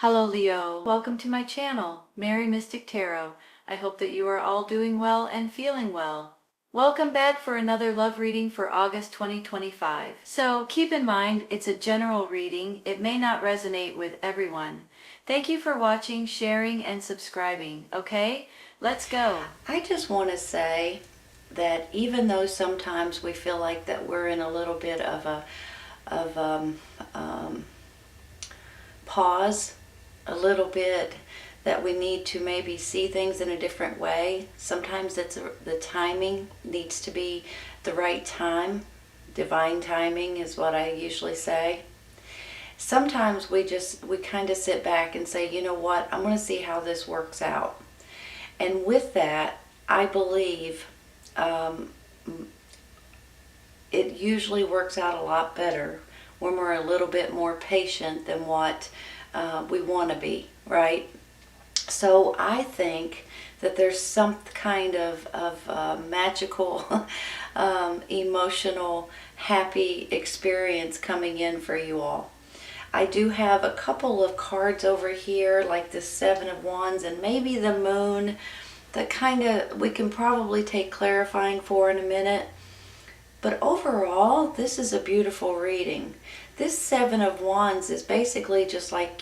Hello Leo, welcome to my channel, Mary Mystic Tarot. I hope that you are all doing well and feeling well. Welcome back for another love reading for August 2025. So keep in mind, it's a general reading. It may not resonate with everyone. Thank you for watching, sharing, and subscribing. Okay, let's go. I just want to say that even though sometimes we feel like that we're in a little bit of a of pause, a little bit that we need to maybe see things in a different way. Sometimes the timing needs to be the right time. Divine timing is what I usually say. Sometimes we kind of sit back and say, you know what, I'm going to see how this works out. And with that, I believe it usually works out a lot better when we're a little bit more patient than what we want to be, right? So I think that there's some kind of magical, emotional, happy experience coming in for you all. I do have a couple of cards over here, like the Seven of Wands and maybe the Moon, that kind of we can probably take clarifying for in a minute. But overall, this is a beautiful reading. This Seven of Wands is basically just like,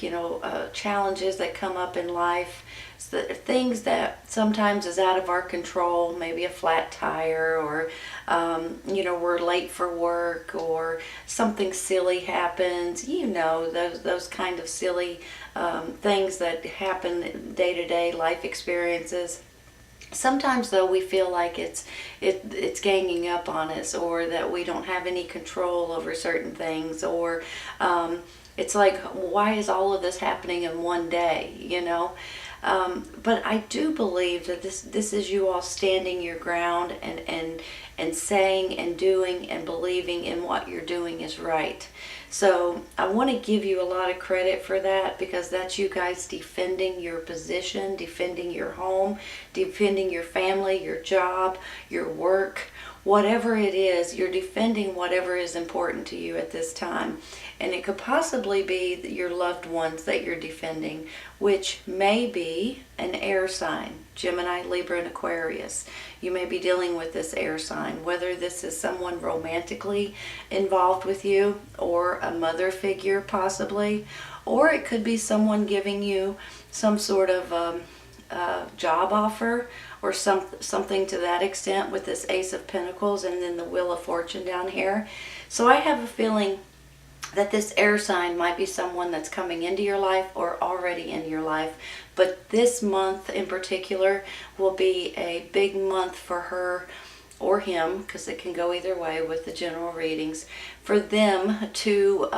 challenges that come up in life. So things that sometimes is out of our control, maybe a flat tire or, we're late for work or something silly happens. Those kind of silly things that happen day-to-day life experiences. Sometimes though we feel like it's ganging up on us, or that we don't have any control over certain things, or it's like, why is all of this happening in one day, but I do believe that this is you all standing your ground and saying and doing and believing in what you're doing is right. So I want to give you a lot of credit for that, because that's you guys defending your position, defending your home, defending your family, your job, your work, whatever it is, you're defending whatever is important to you at this time. And it could possibly be your loved ones that you're defending, which may be an air sign, Gemini, Libra, and Aquarius. You may be dealing with this air sign, whether this is someone romantically involved with you, or a mother figure possibly, or it could be someone giving you some sort of job offer, or something to that extent, with this Ace of Pentacles and then the Wheel of Fortune down here. So I have a feeling that this air sign might be someone that's coming into your life or already in your life. But this month in particular will be a big month for her or him, because it can go either way with the general readings, for them to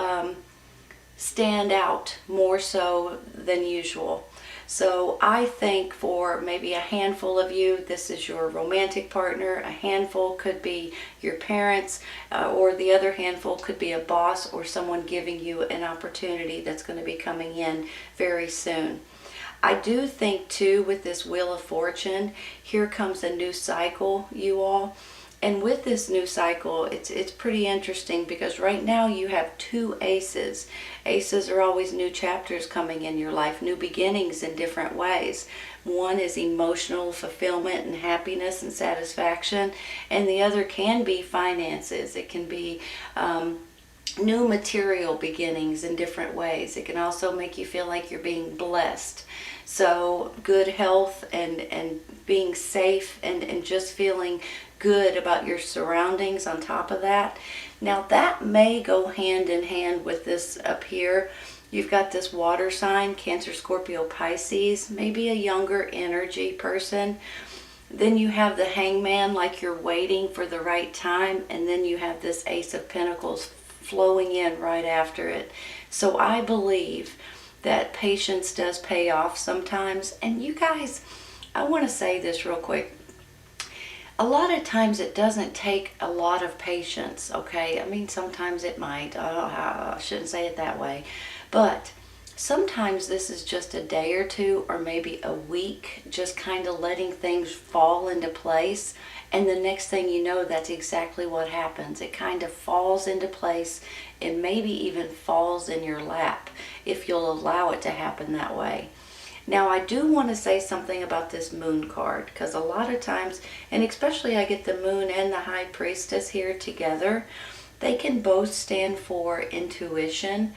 stand out more so than usual. So I think for maybe a handful of you, this is your romantic partner. A handful could be your parents, or the other handful could be a boss or someone giving you an opportunity that's going to be coming in very soon. I do think too, with this Wheel of Fortune, here comes a new cycle, you all. And with this new cycle, it's pretty interesting, because right now you have two aces. Aces are always new chapters coming in your life, new beginnings in different ways. One is emotional fulfillment and happiness and satisfaction, and the other can be finances. It can be new material beginnings in different ways. It can also make you feel like you're being blessed. So good health and being safe and just feeling good about your surroundings on top of that. Now that may go hand in hand with this up here. You've got this water sign, Cancer, Scorpio, Pisces, maybe a younger energy person. Then you have the Hangman, like you're waiting for the right time. And then you have this Ace of Pentacles flowing in right after it. So I believe that patience does pay off sometimes. And you guys, I want to say this real quick. A lot of times it doesn't take a lot of patience, okay? I mean, sometimes it might. I shouldn't say it that way. But sometimes this is just a day or two, or maybe a week, just kind of letting things fall into place And the next thing you know, that's exactly what happens. It kind of falls into place and maybe even falls in your lap if you'll allow it to happen that way. Now, I do want to say something about this moon card, because a lot of times, and especially I get the moon and the high priestess here together, they can both stand for intuition.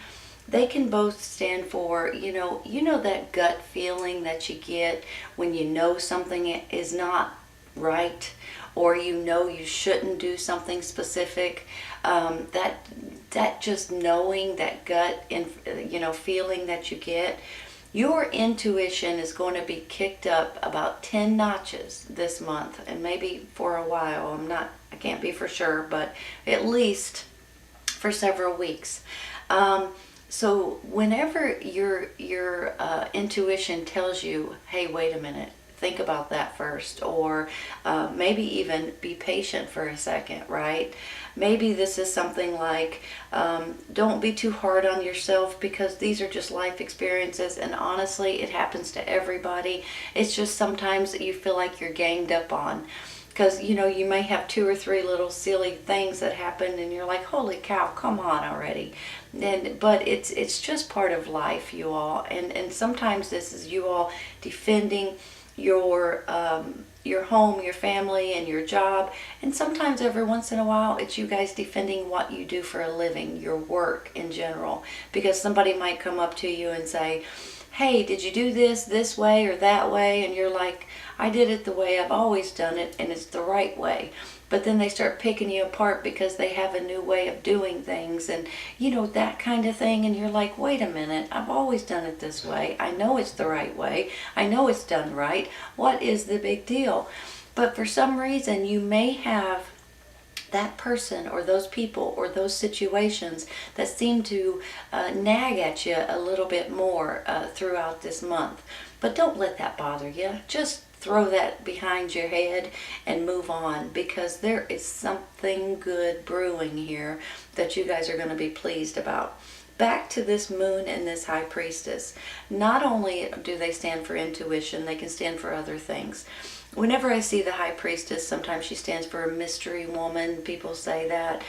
They can both stand for, that gut feeling that you get when you know something is not right, or you shouldn't do something specific. That just knowing, that gut and feeling that you get, your intuition is going to be kicked up about 10 notches this month, and maybe for a while. I can't be for sure, but at least for several weeks. So whenever your intuition tells you, hey, wait a minute, think about that first, or maybe even be patient for a second, right? Maybe this is something like, don't be too hard on yourself, because these are just life experiences, and honestly, it happens to everybody. It's just sometimes you feel like you're ganged up on. Because, you may have 2 or 3 little silly things that happen and you're like, holy cow, come on already. But it's just part of life, you all. And sometimes this is you all defending your home, your family, and your job. And sometimes every once in a while, it's you guys defending what you do for a living, your work in general. Because somebody might come up to you and say, hey, did you do this way or that way? And you're like, I did it the way I've always done it, and it's the right way. But then they start picking you apart because they have a new way of doing things, and that kind of thing. And you're like, wait a minute, I've always done it this way. I know it's the right way. I know it's done right. What is the big deal? But for some reason, you may have that person or those people or those situations that seem to nag at you a little bit more throughout this month. But don't let that bother you. Just throw that behind your head and move on, because there is something good brewing here that you guys are going to be pleased about. Back to this moon and this high priestess. Not only do they stand for intuition, they can stand for other things. Whenever I see the high priestess, sometimes she stands for a mystery woman. People say that.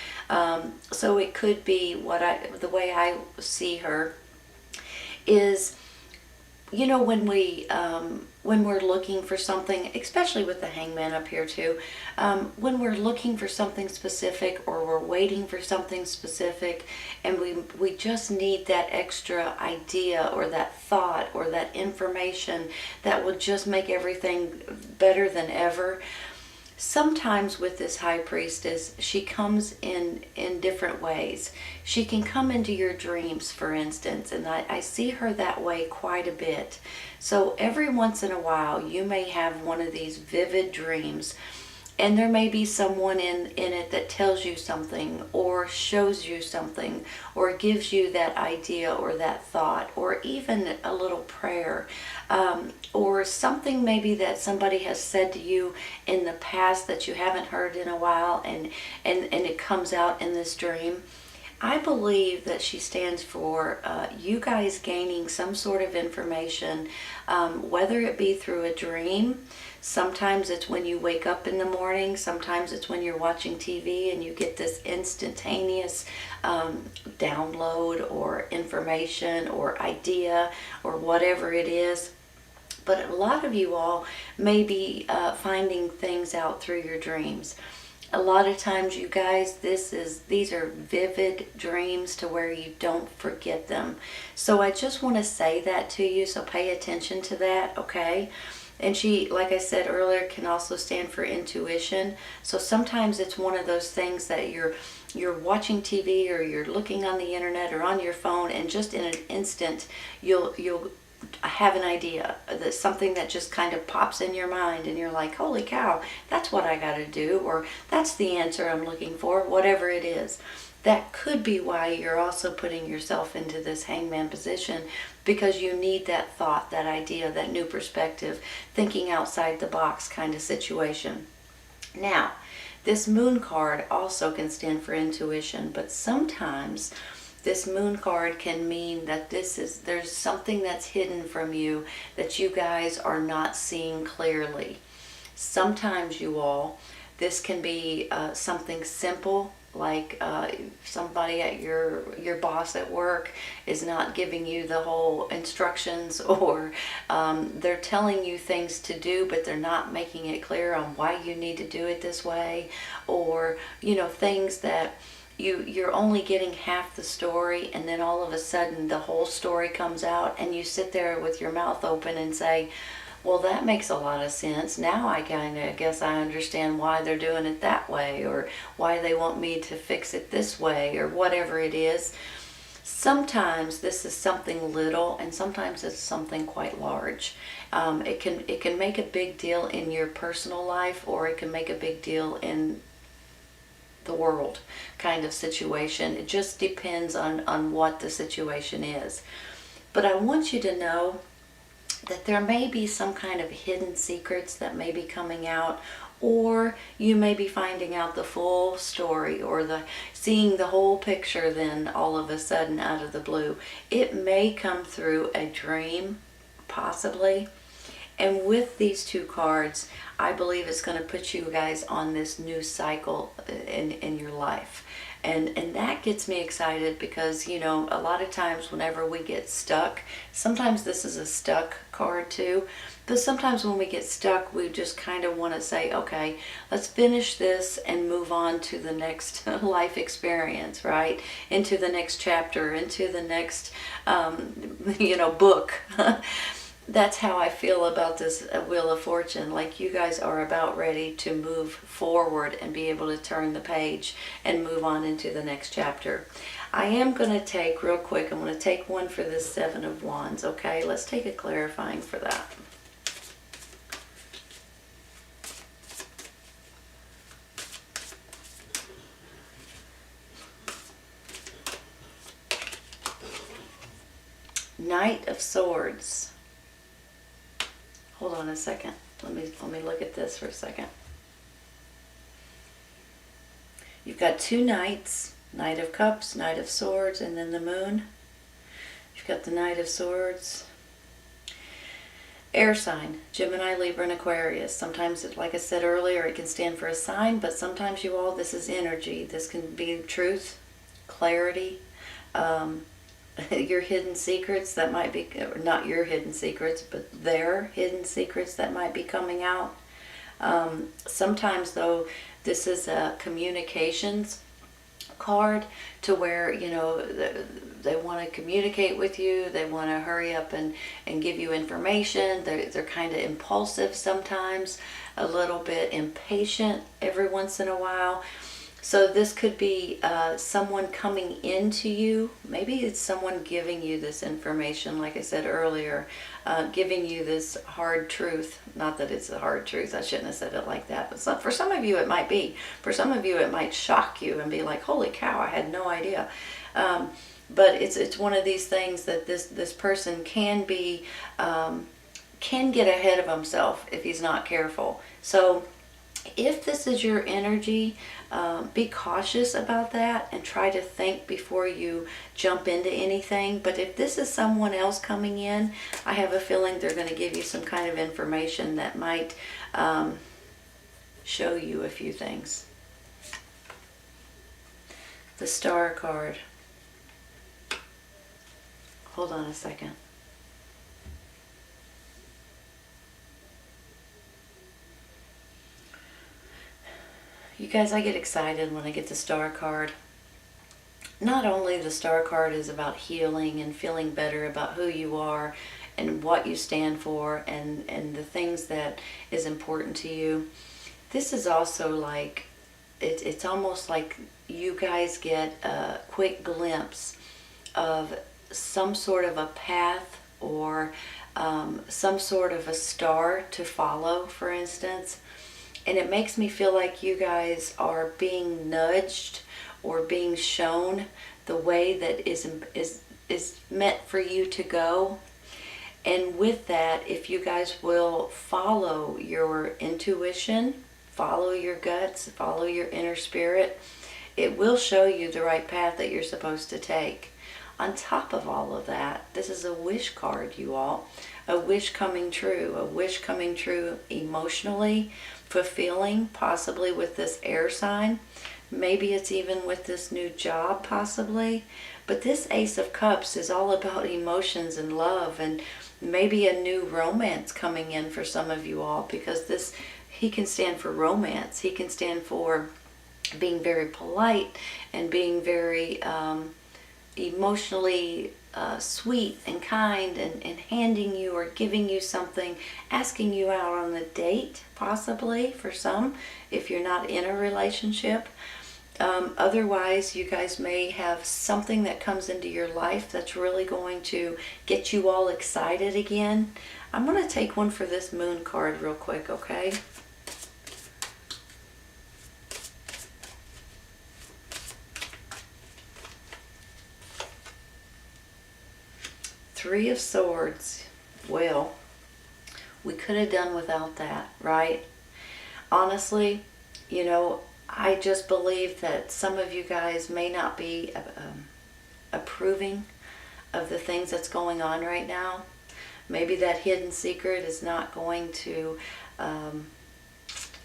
So it could be the way I see her is, when we're looking for something, especially with the hangman up here too, when we're looking for something specific, or we're waiting for something specific, and we just need that extra idea or that thought or that information that will just make everything better than ever. Sometimes with this high priestess, she comes in different ways. She can come into your dreams, for instance, and I see her that way quite a bit. So every once in a while, you may have one of these vivid dreams, and there may be someone in it that tells you something, or shows you something, or gives you that idea or that thought, or even a little prayer, or something maybe that somebody has said to you in the past that you haven't heard in a while, and it comes out in this dream. I believe that she stands for you guys gaining some sort of information, whether it be through a dream. Sometimes it's when you wake up in the morning. Sometimes it's when you're watching TV and you get this instantaneous download or information or idea or whatever it is. But a lot of you all may be finding things out through your dreams. A lot of times, you guys, these are vivid dreams to where you don't forget them. So I just want to say that to you, so pay attention to that, okay? And she, like I said earlier, can also stand for intuition. So sometimes it's one of those things that you're watching TV, or you're looking on the internet or on your phone, and just in an instant you'll have an idea, that something that just kind of pops in your mind, and you're like, holy cow, that's what I got to do, or that's the answer I'm looking for, whatever it is. That could be why you're also putting yourself into this hangman position, because you need that thought, that idea, that new perspective, thinking outside the box kind of situation. Now, this moon card also can stand for intuition, but sometimes this moon card can mean that there's something that's hidden from you that you guys are not seeing clearly. Sometimes, you all, This can be something simple, like somebody at your boss at work is not giving you the whole instructions, or they're telling you things to do but they're not making it clear on why you need to do it this way, or things that you're only getting half the story, and then all of a sudden the whole story comes out and you sit there with your mouth open and say, well, that makes a lot of sense. Now I kind of guess I understand why they're doing it that way, or why they want me to fix it this way, or whatever it is. Sometimes this is something little, and sometimes it's something quite large. It can make a big deal in your personal life, or it can make a big deal in the world kind of situation. It just depends on what the situation is. But I want you to know that there may be some kind of hidden secrets that may be coming out, or you may be finding out the full story, or seeing the whole picture then all of a sudden out of the blue. It may come through a dream, possibly. And with these two cards, I believe it's going to put you guys on this new cycle in your life. And that gets me excited, because a lot of times whenever we get stuck, sometimes this is a stuck card too, but sometimes when we get stuck, we just kind of want to say, okay, let's finish this and move on to the next life experience, right? Into the next chapter, into the next book. That's how I feel about this Wheel of Fortune. Like, you guys are about ready to move forward and be able to turn the page and move on into the next chapter. I am going to take, real quick, I'm going to take one for this Seven of Wands, okay? Let's take a clarifying for that. Knight of Swords. Hold on a second. Let me look at this for a second. You've got two knights, Knight of Cups, Knight of Swords, and then the moon. You've got the Knight of Swords. Air sign, Gemini, Libra, and Aquarius. Sometimes, like I said earlier, it can stand for a sign, but sometimes this is energy. This can be truth, clarity, your hidden secrets that might be, not your hidden secrets, but their hidden secrets that might be coming out. Sometimes, though, this is a communications card, to where they want to communicate with you, they want to hurry up and give you information. They're kind of impulsive sometimes, a little bit impatient every once in a while. So this could be someone coming into you. Maybe it's someone giving you this information, like I said earlier, giving you this hard truth. Not that it's a hard truth, I shouldn't have said it like that, but for some of you it might be. For some of you it might shock you and be like, holy cow, I had no idea. But it's one of these things that this person can get ahead of himself if he's not careful. So if this is your energy, be cautious about that and try to think before you jump into anything. But if this is someone else coming in, I have a feeling they're going to give you some kind of information that might show you a few things. The Star card. Hold on a second. You guys, I get excited when I get the Star card. Not only the Star card is about healing and feeling better about who you are and what you stand for and the things that is important to you. This is also like, it's almost like you guys get a quick glimpse of some sort of a path, or some sort of a star to follow, for instance. And it makes me feel like you guys are being nudged or being shown the way that is meant for you to go. And with that, if you guys will follow your intuition, follow your guts, follow your inner spirit, it will show you the right path that you're supposed to take. on top of all of that, this is a wish card, you all. A wish coming true. A wish coming true emotionally, fulfilling, possibly with this air sign. Maybe it's even with this new job, possibly. But this Ace of Cups is all about emotions and love, and maybe a new romance coming in for some of you all, because this, he can stand for romance. He can stand for being very polite and being very emotionally sweet and kind, and handing you or giving you something, asking you out on a date, possibly for some, if you're not in a relationship. Otherwise, you guys may have something that comes into your life that's really going to get you all excited again. I'm going to take one for this moon card real quick, okay? Three of Swords. Well, we could have done without that, right? Honestly, you know, I just believe that some of you guys may not be approving of the things that's going on right now. Maybe that hidden secret is not going to,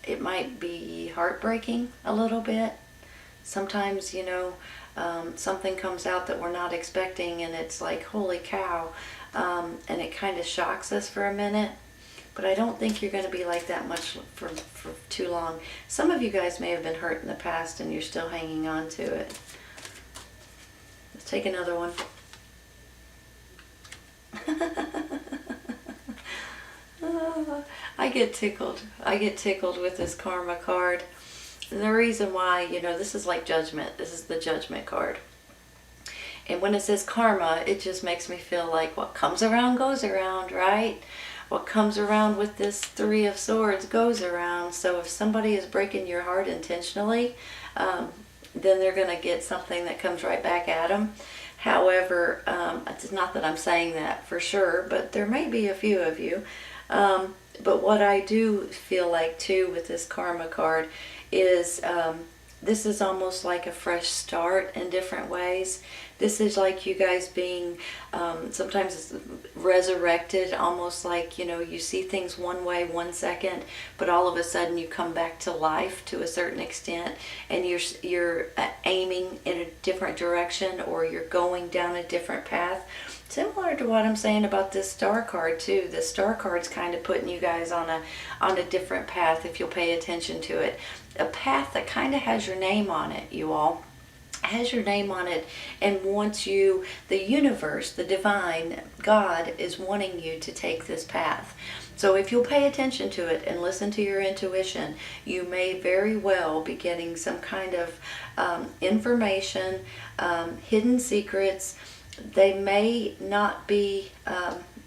it might be heartbreaking a little bit. Sometimes, you know, something comes out that we're not expecting, and it's like, holy cow, and it kind of shocks us for a minute. But I don't think you're going to be like that much for too long. Some of you guys may have been hurt in the past and you're still hanging on to it. Let's take another one. I get tickled. I get tickled with this karma card. And the reason why, you know, this is like judgment. This is the judgment card. And when it says karma, it just makes me feel like what comes around goes around, right? What comes around with this Three of Swords goes around. So if somebody is breaking your heart intentionally, then they're going to get something that comes right back at them. However, it's not that I'm saying that for sure, but there may be a few of you. But what I do feel like too with this karma card is this is almost like a fresh start in different ways. This is like you guys being, sometimes it's resurrected, almost like, you know, you see things one way 1 second, but all of a sudden you come back to life to a certain extent, and you're aiming in a different direction, or you're going down a different path. Similar to what I'm saying about this star card too. The star card's kind of putting you guys on a different path if you'll pay attention to it. A path that kind of has your name on it, you all. Has your name on it, and wants you, the universe, the divine, God is wanting you to take this path. So if you'll pay attention to it and listen to your intuition, you may very well be getting some kind of information, hidden secrets. They may not be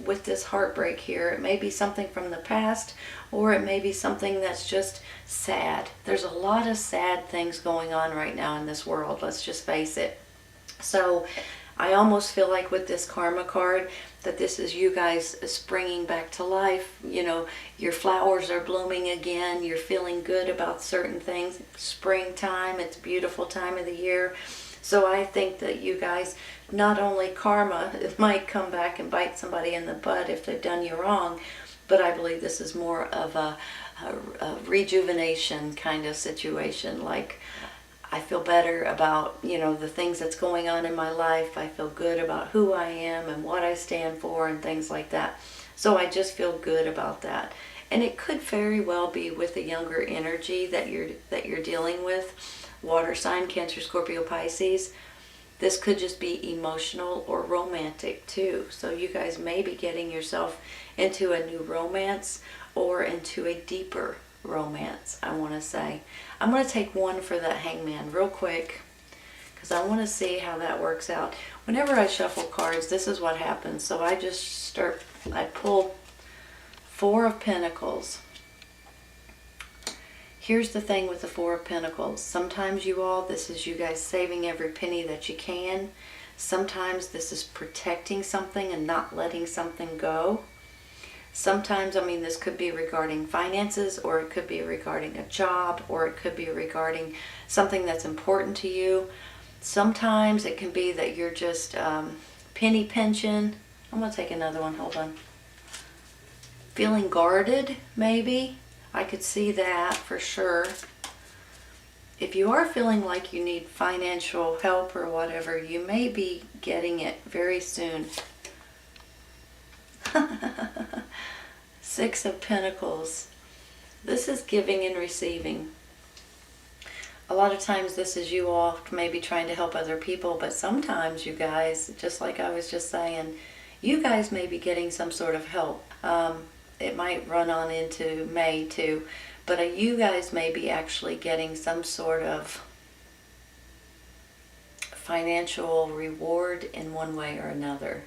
with this heartbreak here. It may be something from the past, or it may be something that's just sad. There's a lot of sad things going on right now in this world, let's just face it. So I almost feel like with this karma card that this is you guys springing back to life. You know, your flowers are blooming again. You're feeling good about certain things. Springtime, it's a beautiful time of the year. So I think that you guys, not only karma, it might come back and bite somebody in the butt if they've done you wrong, but I believe this is more of a rejuvenation kind of situation. Like, I feel better about, you know, the things that's going on in my life. I feel good about who I am and what I stand for and things like that. So I just feel good about that. And it could very well be with the younger energy that you're dealing with. Water sign, Cancer, Scorpio, Pisces. This could just be emotional or romantic too. So you guys may be getting yourself into a new romance or into a deeper romance, I want to say. I'm going to take one for that Hangman real quick because I want to see how that works out. Whenever I shuffle cards, this is what happens. So I pull Four of Pentacles. Here's the thing with the Four of Pentacles. Sometimes you all, this is you guys saving every penny that you can. Sometimes this is protecting something and not letting something go. Sometimes, I mean, this could be regarding finances, or it could be regarding a job, or it could be regarding something that's important to you. Sometimes it can be that you're just penny pinching. I'm going to take another one. Hold on. Feeling guarded, maybe. I could see that for sure. If you are feeling like you need financial help or whatever, you may be getting it very soon. Six of Pentacles. This is giving and receiving. A lot of times this is you all maybe trying to help other people, but sometimes you guys, just like I was just saying, you guys may be getting some sort of help. It might run on into May too, but you guys may be actually getting some sort of financial reward in one way or another.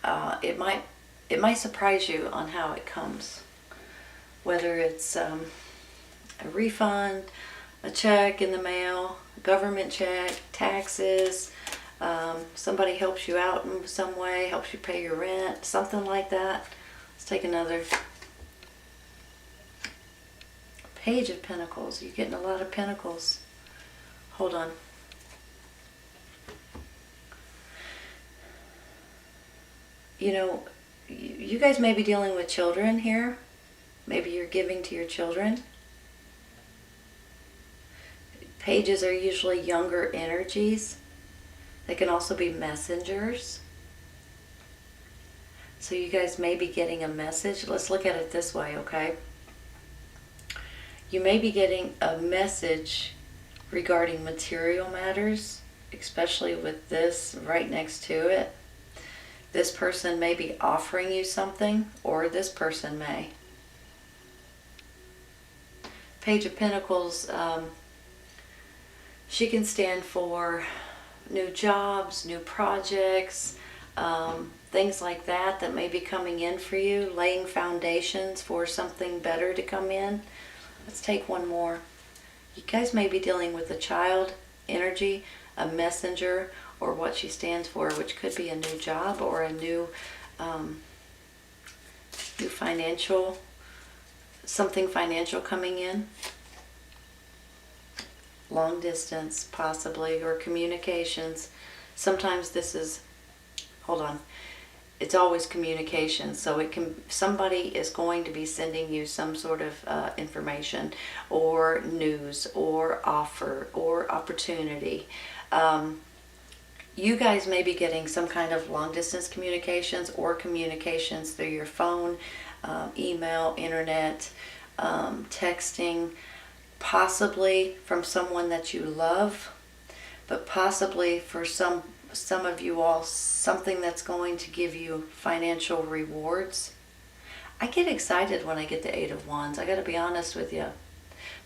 It might surprise you on how it comes, whether it's a refund, a check in the mail, government check, taxes, somebody helps you out in some way, helps you pay your rent, something like that. Let's take another. Page of Pentacles. You're getting a lot of pentacles. Hold on. You know, you guys may be dealing with children here. Maybe you're giving to your children. Pages are usually younger energies. They can also be messengers. So you guys may be getting a message. Let's look at it this way, okay? You may be getting a message regarding material matters, especially with this right next to it. This person may be offering you something, or this person may. Page of Pentacles, she can stand for new jobs, new projects, things like that that may be coming in for you, laying foundations for something better to come in. Let's take one more. You guys may be dealing with a child energy, a messenger, or what she stands for, which could be a new job or a new financial, something financial coming in. Long distance, possibly, or communications. Sometimes this is, hold on, it's always communication. So it can, somebody is going to be sending you some sort of information or news or offer or opportunity. You guys may be getting some kind of long distance communications or communications through your phone, email, internet, texting, possibly from someone that you love, but possibly for some of you all, something that's going to give you financial rewards. I get excited when I get the Eight of Wands. I got to be honest with you,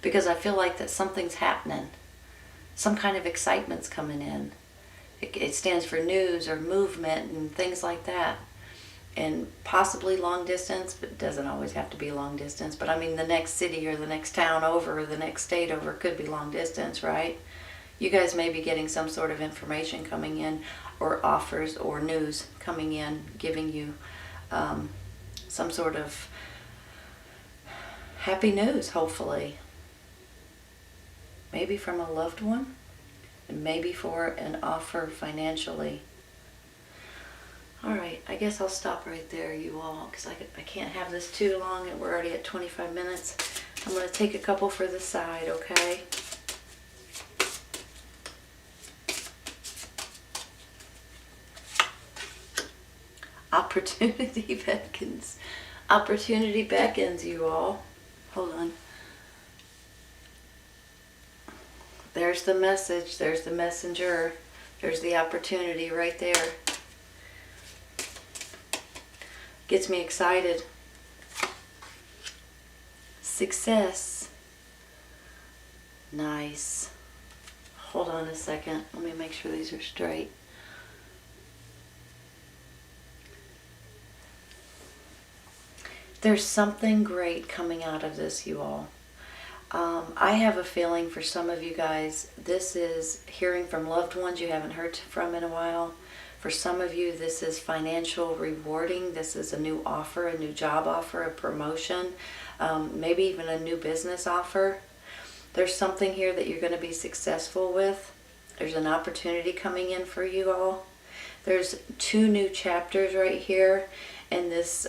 because I feel like that something's happening. Some kind of excitement's coming in. It stands for news or movement and things like that. And possibly long distance, but it doesn't always have to be long distance. But I mean, the next city or the next town over or the next state over could be long distance, right? You guys may be getting some sort of information coming in, or offers or news coming in, giving you some sort of happy news, hopefully. Maybe from a loved one, and maybe for an offer financially. All right, I guess I'll stop right there, you all, because I can't have this too long, and we're already at 25 minutes. I'm going to take a couple for the side, okay? Opportunity beckons. Opportunity beckons, you all. Hold on. There's the message. There's the messenger. There's the opportunity right there. Gets me excited. Success. Nice. Hold on a second. Let me make sure these are straight. There's something great coming out of this, you all. I have a feeling for some of you guys, this is hearing from loved ones you haven't heard from in a while. For some of you, this is financial rewarding. This is a new offer, a new job offer, a promotion, maybe even a new business offer. There's something here that you're going to be successful with. There's an opportunity coming in for you all. There's 2 new chapters right here. And this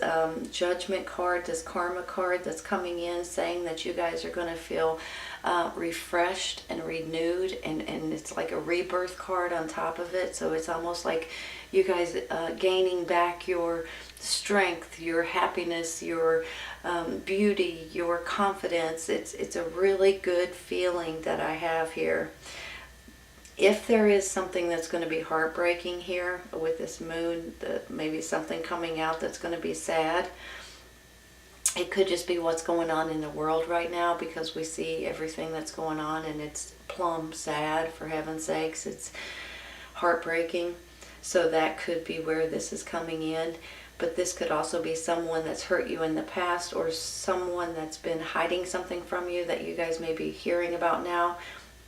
judgment card, this karma card that's coming in, saying that you guys are going to feel refreshed and renewed. And it's like a rebirth card on top of it. So it's almost like you guys gaining back your strength, your happiness, your beauty, your confidence. It's a really good feeling that I have here. If there is something that's going to be heartbreaking here with this moon, maybe something coming out that's going to be sad, it could just be what's going on in the world right now, because we see everything that's going on and it's plumb sad, for heaven's sakes. It's heartbreaking. So that could be where this is coming in. But this could also be someone that's hurt you in the past, or someone that's been hiding something from you that you guys may be hearing about now.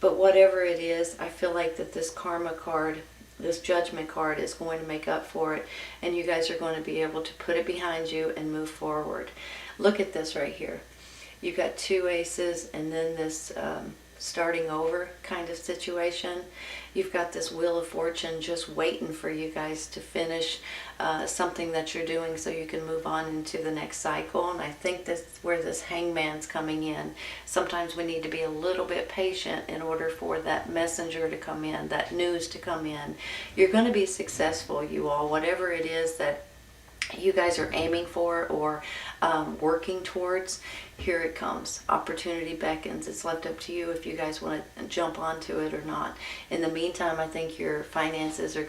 But whatever it is, I feel like that this karma card, this judgment card, is going to make up for it. And you guys are going to be able to put it behind you and move forward. Look at this right here. You've got 2 aces and then this starting over kind of situation. You've got this Wheel of Fortune just waiting for you guys to finish something that you're doing so you can move on into the next cycle. And I think that's where this Hangman's coming in. Sometimes we need to be a little bit patient in order for that messenger to come in, that news to come in. You're going to be successful, you all, whatever it is that you guys are aiming for or working towards. Here it comes. Opportunity beckons. It's left up to you if you guys want to jump onto it or not. In the meantime, I think your finances are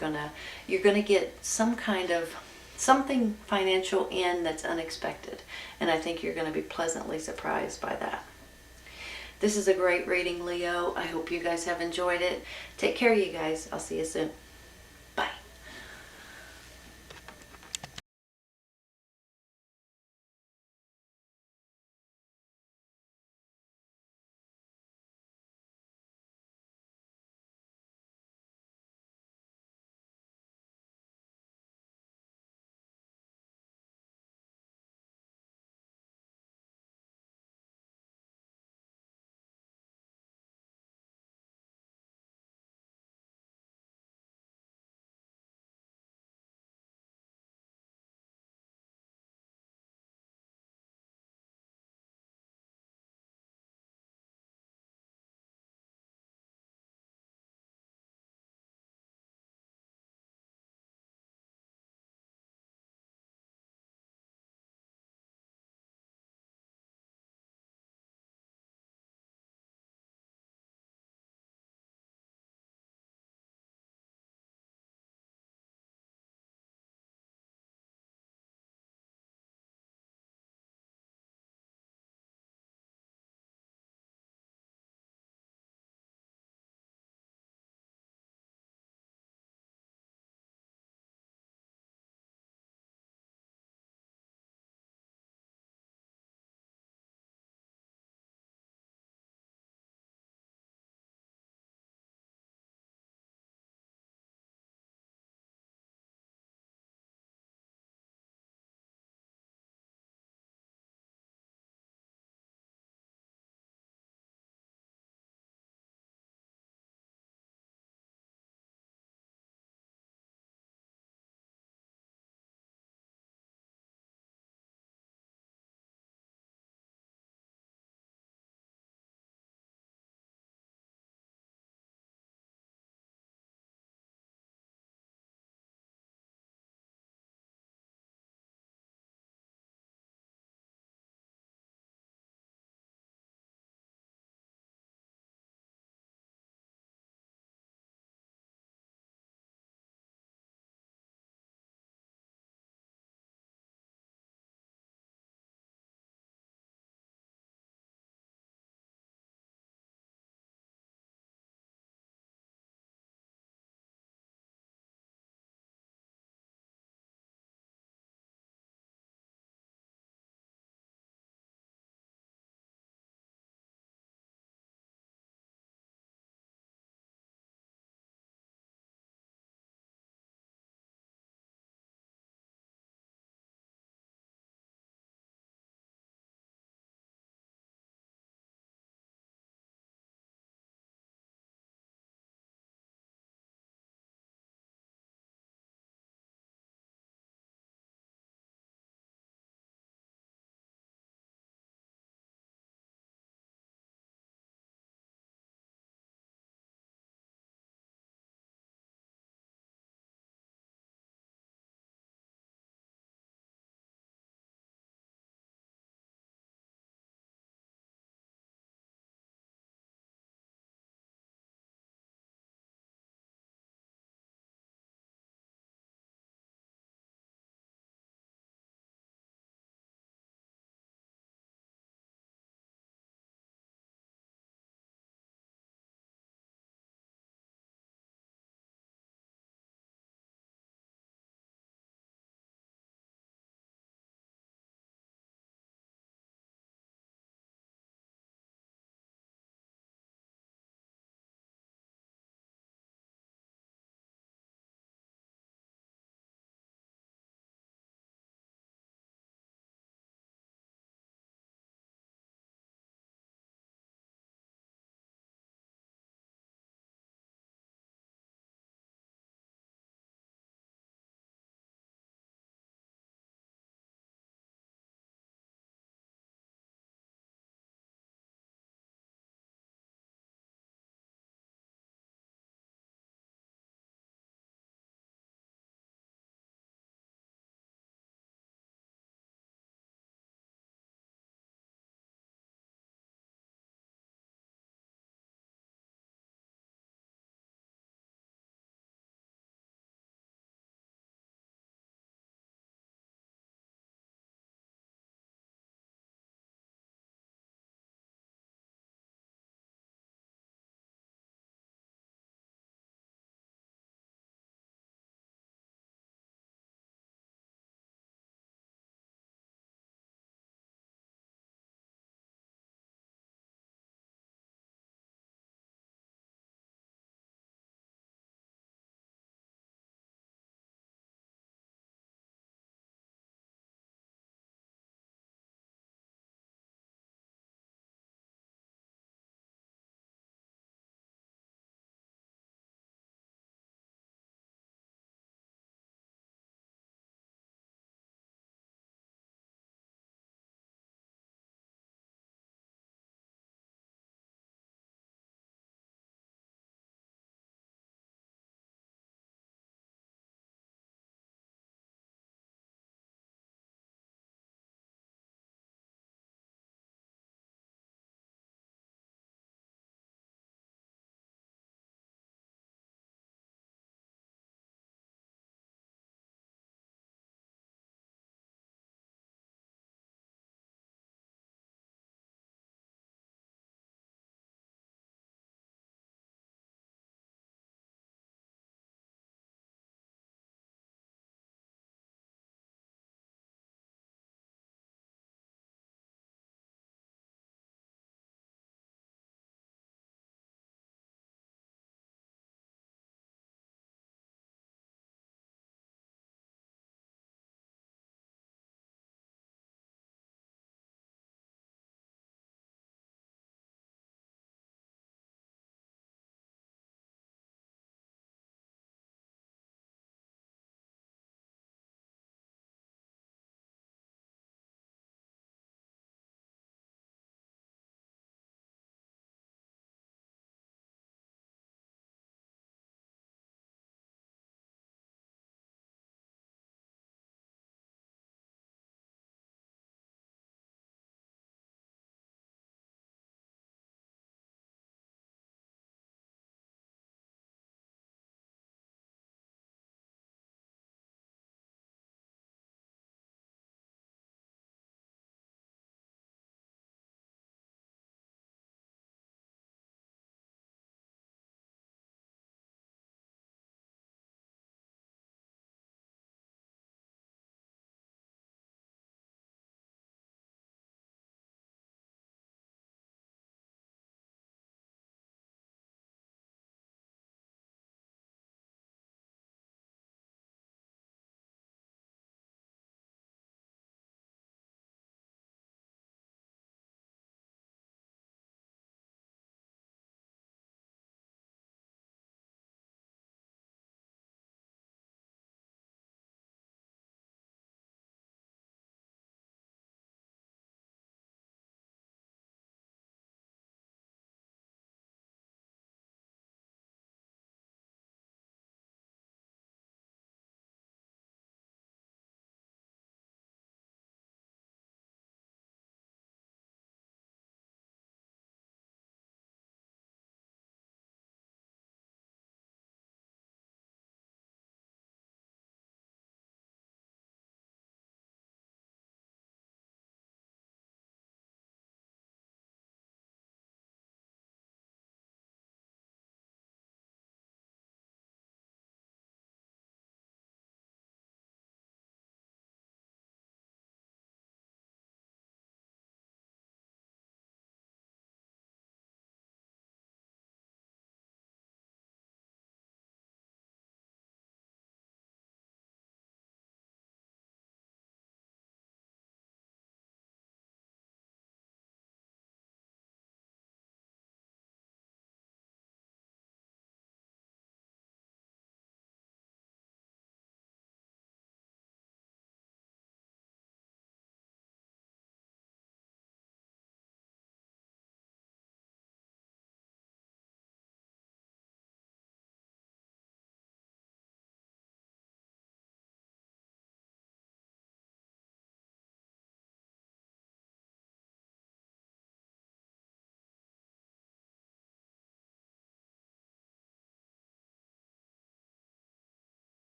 you're gonna get some kind of something financial in that's unexpected, and I think you're going to be pleasantly surprised by that. This is a great reading, Leo. I hope you guys have enjoyed it. Take care, you guys. I'll see you soon.